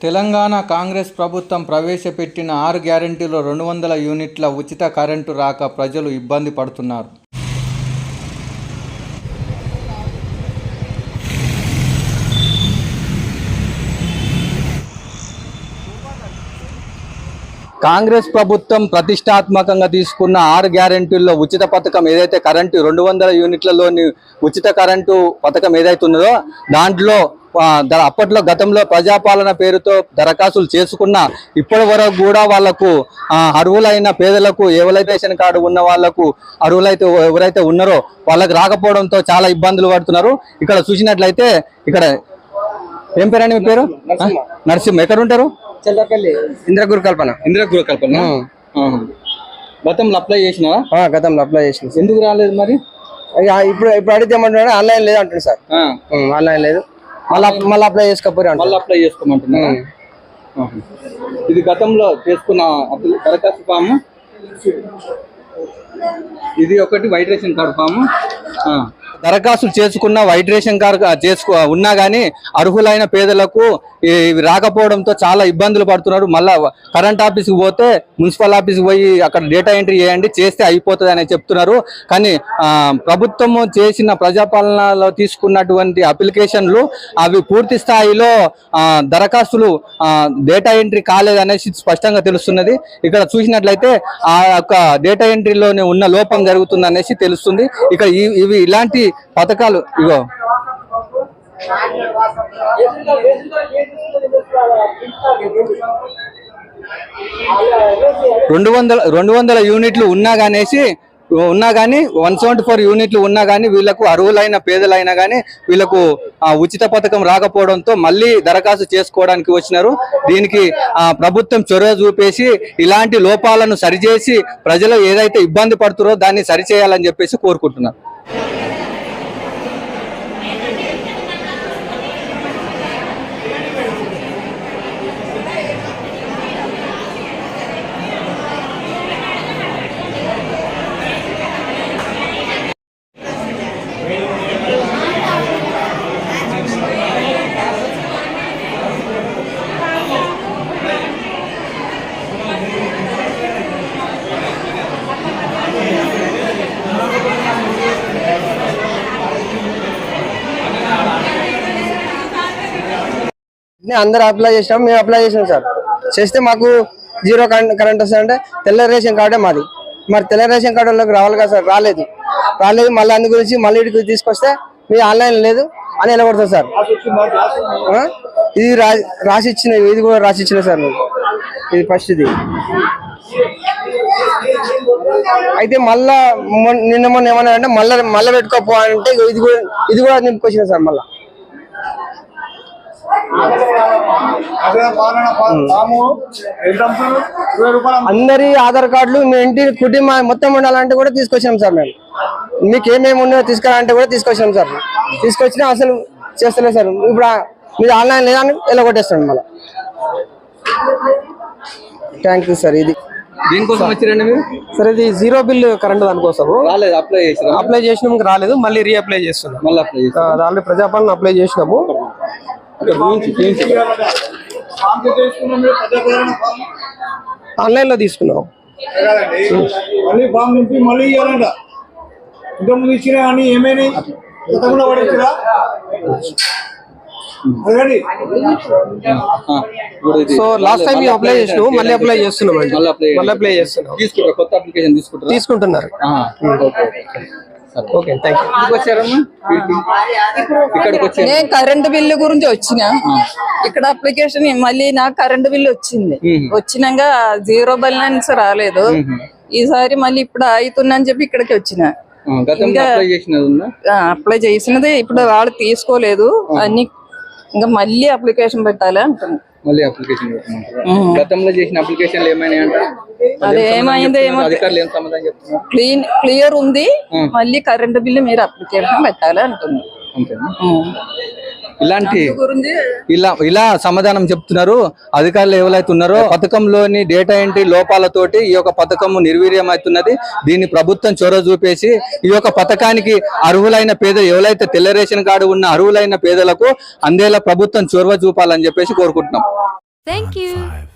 తెలంగాణ కాంగ్రెస్ ప్రభుత్వం ప్రవేశపెట్టిన 6 గ్యారెంటీల్లో 200 యూనిట్ల ఉచిత కరెంటు రాక ప్రజలు ఇబ్బంది పడుతున్నారు. కాంగ్రెస్ ప్రభుత్వం ప్రతిష్టాత్మకంగా తీసుకున్న 6 గ్యారెంటీల్లో ఉచిత పథకం ఏదైతే కరెంటు 200 యూనిట్లలోని ఉచిత కరెంటు పథకం ఏదైతే ఉన్నదో దాంట్లో అప్పట్లో గతంలో ప్రజాపాలన పేరుతో దరఖాస్తులు చేసుకున్న ఇప్పటి వరకు కూడా వాళ్లకు అర్హులైన పేదలకు ఎవరైతే రేషన్ కార్డు ఉన్న వాళ్లకు ఎవరైతే ఉన్నారో వాళ్ళకి రాకపోవడంతో చాలా ఇబ్బందులు పడుతున్నారు. ఇక్కడ చూసినట్లయితే ఇక్కడ ఏం పేరండి మీ పేరు? నరసింహ. ఎక్కడ ఉంటారు? ఇంద్రగురు కల్పన. గతంలో అప్లై చేసినావా? గతంలో అప్లై చేసిన. ఎందుకు రాలేదు మరి? ఇప్పుడు అడిగితే ఏమంటున్నాడు ఆన్లైన్ లేదు అంటారు సార్. ఆన్లైన్ లేదు, మళ్ళీ అప్లై చేసుకోపోయి అప్లై చేసుకోమంటున్నా. ఇది గతంలో చేసుకున్న దరఖాస్తు ఫామ్, ఇది ఒకటి వైట్ రేషన్ కార్డు ఫామ్. దరఖాస్తులు చేసుకున్న వైట్ రేషన్ కార్డు ఉన్నా కానీ అర్హులైన పేదలకు ఇవి రాకపోవడంతో చాలా ఇబ్బందులు పడుతున్నారు. మళ్ళా కరెంట్ ఆఫీస్కి పోతే మున్సిపల్ ఆఫీస్కి పోయి అక్కడ డేటా ఎంట్రీ చేయండి, చేస్తే అయిపోతుంది అని చెప్తున్నారు. కానీ ప్రభుత్వము చేసిన ప్రజాపాలనలో తీసుకున్నటువంటి అప్లికేషన్లు అవి పూర్తి స్థాయిలో దరఖాస్తులు డేటా ఎంట్రీ కాలేదనేసి స్పష్టంగా తెలుస్తున్నది. ఇక్కడ చూసినట్లయితే ఆ యొక్క డేటా ఎంట్రీలోనే ఉన్న లోపం జరుగుతుంది అనేసి తెలుస్తుంది. ఇక్కడ ఇవి ఇలాంటి పథకాలు ఇగో 200 యూనిట్లు ఉన్నా కానీ 174 యూనిట్లు ఉన్నా కానీ వీళ్ళకు అర్హులైన పేదలైనా కానీ వీళ్ళకు ఉచిత పథకం రాకపోవడంతో మళ్ళీ దరఖాస్తు చేసుకోవడానికి వచ్చినారు. దీనికి ప్రభుత్వం చొరవ చూపేసి ఇలాంటి లోపాలను సరిచేసి ప్రజలు ఏదైతే ఇబ్బంది పడుతున్నారో దాన్ని సరిచేయాలని చెప్పేసి కోరుకుంటున్నారు. అందరు అప్లై చేసినాం, మేము అప్లై చేసినాం సార్. చేస్తే మాకు 0 కరెంట్ వస్తుందంటే తెల్ల రేషన్ కార్డే మాది. మరి తెల్ల రేషన్ కార్డు వాళ్ళకి రావాలి కదా సార్, రాలేదు. మళ్ళీ అందు గురించి మళ్ళీ ఇక్కడికి తీసుకొస్తే మీ ఆన్లైన్ లేదు అని నిలబడుతుంది సార్. ఇది రాసి ఇచ్చిన, ఇది కూడా రాసి ఇచ్చిన సార్. ఇది ఫస్ట్ ఇది అయితే మళ్ళా నిన్న మొన్న ఏమన్నా అంటే మళ్ళీ పెట్టుకోపో అంటే ఇది కూడా నింపుకొచ్చిన సార్. మళ్ళా అందరి ఆధార్ కార్డులు మీ ఇంటి కుటుంబం మొత్తం ఉండాలంటే కూడా తీసుకొచ్చినాం సార్. మేము మీకు ఏమేమి ఉన్నాయో తీసుకురాలంటే కూడా తీసుకొచ్చినాం సార్. తీసుకొచ్చినా అసలు చేస్తలేదు సార్. ఇప్పుడు మీరు ఆన్లైన్ లేదని ఎలా కొట్టేస్తాం మళ్ళీ. Thank you sir. ఇది దీనికోసం వచ్చిరండి మీరు? సార్ ఇది 0 బిల్ కరెంట్ దానికోసం రాలేదు. అప్లై చేసినాం, రాలేదు. మళ్ళీ రీఅప్లై చేస్తున్నాం. ఆల్రెడీ ప్రజాపాలన అప్లై చేసినాము. ఆన్లైన్ లో తీసుకున్నాం. సో లాస్ట్ టైం అప్లై చేసినాము, మళ్ళీ అప్లై చేస్తున్నాం. మళ్ళీ అప్లై చేస్తున్నాం. కొత్త అప్లికేషన్ తీసుకుంటున్నారు. నేను కరెంటు బిల్లు గురించి వచ్చిన ఇక్కడ అప్లికేషన్ మళ్ళీ నాకు కరెంటు బిల్లు వచ్చింది. వచ్చినాక 0 బ్యాలెన్స్ రాలేదు. ఈసారి మళ్ళీ ఇప్పుడు అవుతుందని చెప్పి ఇక్కడికి వచ్చిన. అప్లై చేసినది ఇప్పుడు వాళ్ళు తీసుకోలేదు అన్ని. ఇంకా మళ్ళీ అప్లికేషన్ పెట్టాలి అంటున్నాను. మళ్ళీ అప్లికేషన్ గతంలో చేసిన అప్లికేషన్లు ఏమైనా అంటే అది ఏమైందో ఏమో క్లియర్ ఉంది. మళ్ళీ కరెంటు బిల్లు మీరు అప్లికేషన్ పెట్టాలి అంటుంది. ఇలా సమాధానం చెప్తున్నారు అధికారులు ఎవరైతే ఉన్నారో. పథకంలోని డేటా ఎంట్రీ లోపాలతోటి ఈ యొక్క పథకం నిర్వీర్యం అవుతున్నది. దీన్ని ప్రభుత్వం చొరవ చూపేసి ఈ యొక్క పథకానికి అర్హులైన పేదలు ఎవరైతే తెల్ల రేషన్ కార్డు ఉన్న అర్హులైన పేదలకు అందేలా ప్రభుత్వం చొరవ చూపాలని చెప్పేసి కోరుకుంటున్నాం. Thank you.